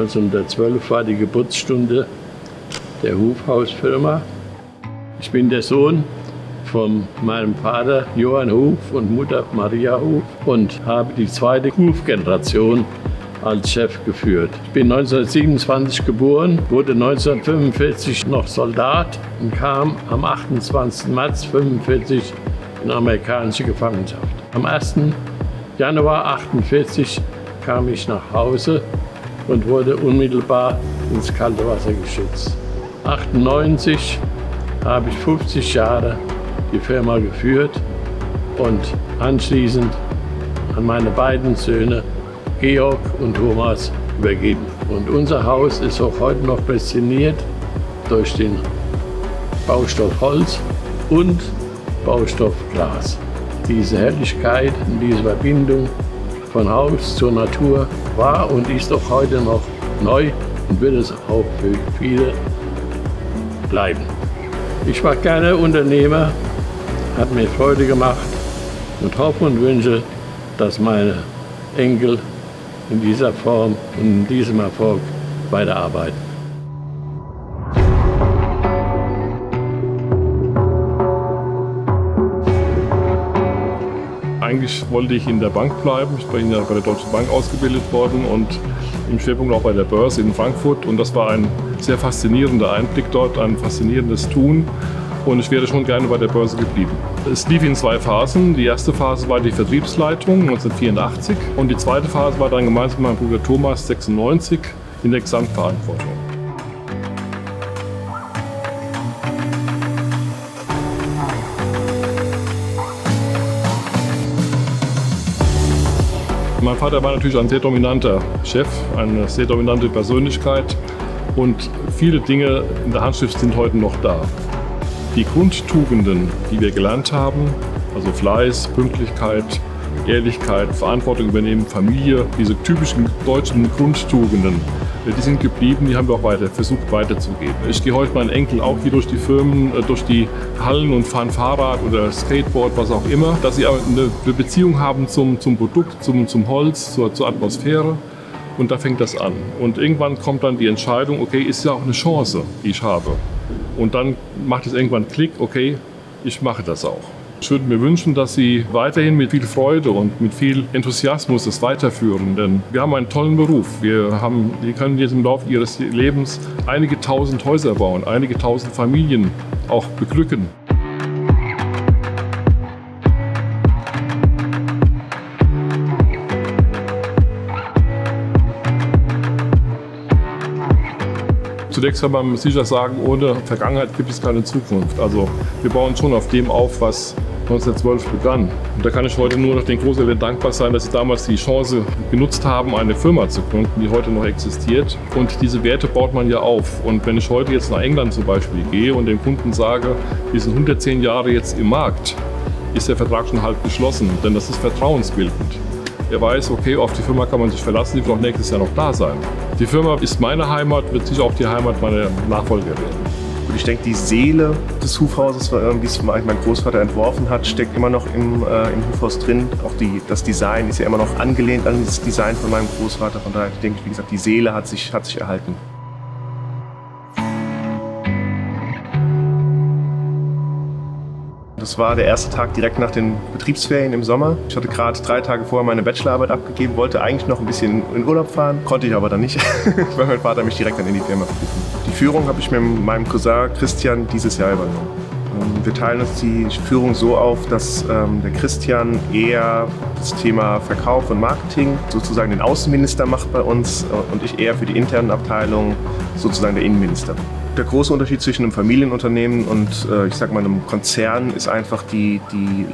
1912 war die Geburtsstunde der Hufhausfirma. Ich bin der Sohn von meinem Vater Johann Huf und Mutter Maria Huf und habe die zweite Hufgeneration als Chef geführt. Ich bin 1927 geboren, wurde 1945 noch Soldat und kam am 28. März 1945 in amerikanische Gefangenschaft. Am 1. Januar 1948 kam ich nach Hause und wurde unmittelbar ins kalte Wasser geschützt. 1998 habe ich 50 Jahre die Firma geführt und anschließend an meine beiden Söhne Georg und Thomas übergeben. Und unser Haus ist auch heute noch prädestiniert durch den Baustoff Holz und Baustoff Glas. Diese Herrlichkeit und diese Verbindung von Haus zur Natur war und ist auch heute noch neu und wird es auch für viele bleiben. Ich war gerne Unternehmer, hat mir Freude gemacht und hoffe und wünsche, dass meine Enkel in dieser Form und in diesem Erfolg weiterarbeiten. Eigentlich wollte ich in der Bank bleiben. Ich bin ja bei der Deutschen Bank ausgebildet worden und im Schwerpunkt auch bei der Börse in Frankfurt. Und das war ein sehr faszinierender Einblick dort, ein faszinierendes Tun. Und ich wäre schon gerne bei der Börse geblieben. Es lief in 2 Phasen. Die erste Phase war die Vertriebsleitung 1984 und die zweite Phase war dann gemeinsam mit meinem Bruder Thomas 1996 in der Gesamtverantwortung. Mein Vater war natürlich ein sehr dominanter Chef, eine sehr dominante Persönlichkeit und viele Dinge in der Handschrift sind heute noch da. Die Grundtugenden, die wir gelernt haben, also Fleiß, Pünktlichkeit, Ehrlichkeit, Verantwortung übernehmen, Familie, diese typischen deutschen Grundtugenden, die sind geblieben, die haben wir auch versucht weiterzugeben. Ich gehe heute meinen Enkel auch hier durch die Firmen, durch die Hallen und fahren Fahrrad oder Skateboard, was auch immer, dass sie eine Beziehung haben zum Produkt, zum Holz, zur Atmosphäre. Und da fängt das an. Und irgendwann kommt dann die Entscheidung, okay, ist ja auch eine Chance, die ich habe. Und dann macht es irgendwann Klick, okay, ich mache das auch. Ich würde mir wünschen, dass Sie weiterhin mit viel Freude und mit viel Enthusiasmus das weiterführen, denn wir haben einen tollen Beruf. Sie können jetzt im Laufe Ihres Lebens einige tausend Häuser bauen, einige tausend Familien auch beglücken. Zunächst kann man sicher sagen, ohne Vergangenheit gibt es keine Zukunft. Also wir bauen schon auf dem auf, was 1912 begann. Und da kann ich heute nur noch den Großeltern dankbar sein, dass sie damals die Chance genutzt haben, eine Firma zu gründen, die heute noch existiert. Und diese Werte baut man ja auf. Und wenn ich heute jetzt nach England zum Beispiel gehe und dem Kunden sage, wir sind 110 Jahre jetzt im Markt, ist der Vertrag schon halb geschlossen, denn das ist vertrauensbildend. Er weiß, okay, auf die Firma kann man sich verlassen, die wird auch nächstes Jahr noch da sein. Die Firma ist meine Heimat, wird sicher auch die Heimat meiner Nachfolger werden. Und ich denke, die Seele des Hufhauses, wie es mein Großvater entworfen hat, steckt immer noch im Hufhaus drin. Auch das Design ist ja immer noch angelehnt an das Design von meinem Großvater. Von daher denke ich, wie gesagt, die Seele hat sich erhalten. Das war der erste Tag direkt nach den Betriebsferien im Sommer. Ich hatte gerade 3 Tage vorher meine Bachelorarbeit abgegeben, wollte eigentlich noch ein bisschen in Urlaub fahren, konnte ich aber dann nicht, weil mein Vater mich direkt dann in die Firma verpfiffen. Die Führung habe ich mit meinem Cousin Christian dieses Jahr übernommen. Wir teilen uns die Führung so auf, dass der Christian eher das Thema Verkauf und Marketing sozusagen den Außenminister macht bei uns und ich eher für die internen Abteilungen sozusagen der Innenminister. Der große Unterschied zwischen einem Familienunternehmen und ich sag mal einem Konzern ist einfach die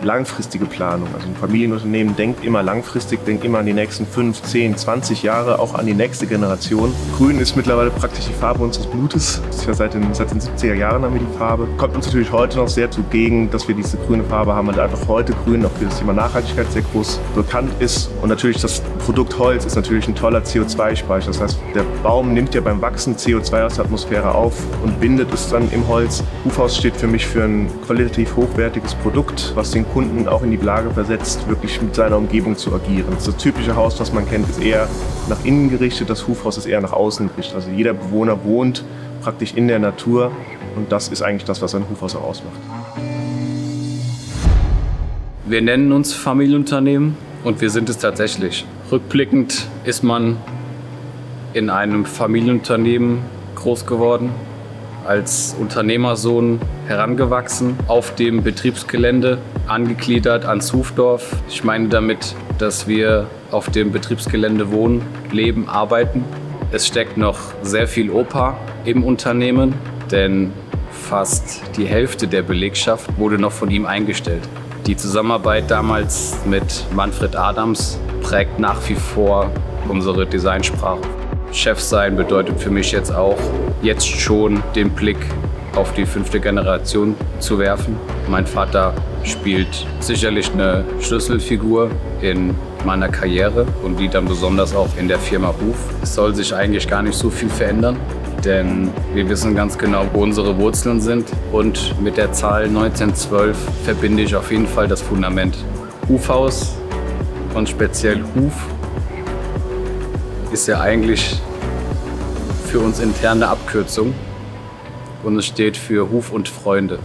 langfristige Planung. Also ein Familienunternehmen denkt immer langfristig, denkt immer an die nächsten 5, 10, 20 Jahre, auch an die nächste Generation. Grün ist mittlerweile praktisch die Farbe unseres Blutes. Das ist ja seit den 70er Jahren haben wir die Farbe. Kommt uns natürlich heute noch sehr zugegen, dass wir diese grüne Farbe haben, weil einfach heute Grün auch für das Thema Nachhaltigkeit sehr groß bekannt ist. Und natürlich das Produkt Holz ist natürlich ein toller CO2-Speicher. Das heißt, der Baum nimmt ja beim Wachsen CO2 aus der Atmosphäre auf und bindet es dann im Holz. Hufhaus steht für mich für ein qualitativ hochwertiges Produkt, was den Kunden auch in die Lage versetzt, wirklich mit seiner Umgebung zu agieren. Das typische Haus, was man kennt, ist eher nach innen gerichtet, das Hufhaus ist eher nach außen gerichtet. Also jeder Bewohner wohnt praktisch in der Natur und das ist eigentlich das, was ein Hufhaus auch ausmacht. Wir nennen uns Familienunternehmen und wir sind es tatsächlich. Rückblickend ist man in einem Familienunternehmen groß geworden, als Unternehmersohn herangewachsen, auf dem Betriebsgelände, angegliedert ans Hufdorf. Ich meine damit, dass wir auf dem Betriebsgelände wohnen, leben, arbeiten. Es steckt noch sehr viel Opa im Unternehmen, denn fast die Hälfte der Belegschaft wurde noch von ihm eingestellt. Die Zusammenarbeit damals mit Manfred Adams prägt nach wie vor unsere Designsprache. Chef sein bedeutet für mich jetzt auch, jetzt schon den Blick auf die 5. Generation zu werfen. Mein Vater spielt sicherlich eine Schlüsselfigur in meiner Karriere und die dann besonders auch in der Firma Huf. Es soll sich eigentlich gar nicht so viel verändern, denn wir wissen ganz genau, wo unsere Wurzeln sind und mit der Zahl 1912 verbinde ich auf jeden Fall das Fundament. Hufhaus und speziell Huf ist ja eigentlich für uns interne Abkürzung und es steht für Huf und Freunde.